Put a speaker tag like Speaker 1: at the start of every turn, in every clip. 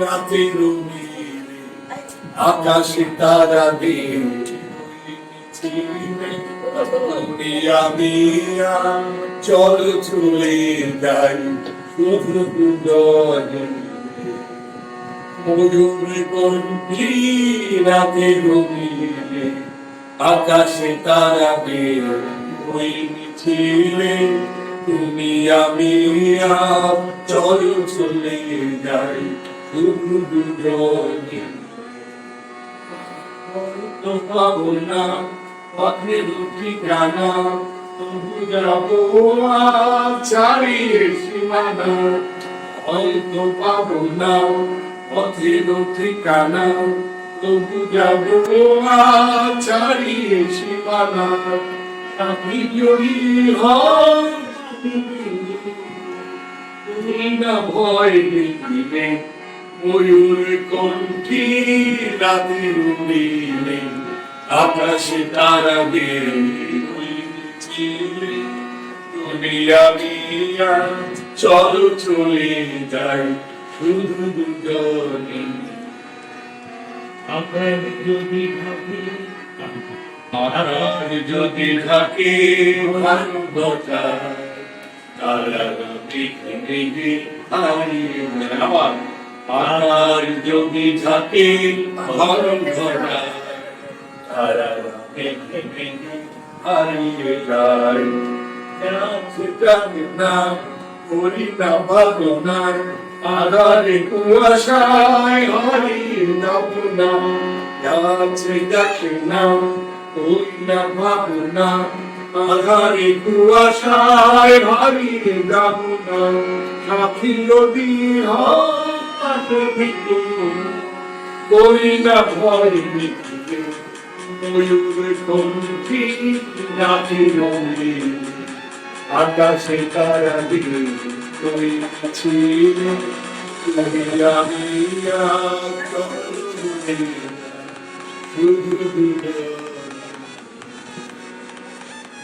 Speaker 1: রাতের আকাশে তারা দিয়ে আমি চল চলে যাই শুধু ময়ূর কণ্ঠী রাতের আকাশে তারা দিয়ে ওই মিছিলে তুমি আমি চল চলে যাই শুধু দুজনে তো পাবো না পথের ঠিকানা তবু যাবো চারিয়ে সীমানা হয়তো পাবো না পথের ঠিকানা তবু যাবো চারিয়ে সীমানা আমি যদি হয় তুমি না ভয় দেখিবে ময়ূর কণ্ঠী রাতের নীলে আকাশে তারা দিয়ে তুমি আমি চলো চলে যাই শুধু দুজনে আপনার যদি থাকি যদি থাকে ভালোবাসা তারা পৃথিবীতে আমার আর যদি থাকে ভালোবাসা তারা পৃথিবীতে হারিয়ে যায় না করি না ভালো না আধারে কুয়াশায় হারিয়ে যাব না যাচ্ছে দেখে না করি না ভালো না আধারে কুয়াশায় হারিয়ে যাব না সাথী যদি হয় করি না ভয় মিটিবে ময়ূর কণ্ঠী রাতের আকাশে তারা দিয়ে তুমি ছিলে তুমি আমি শুধু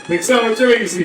Speaker 1: মিক্সার হচ্ছে গেছি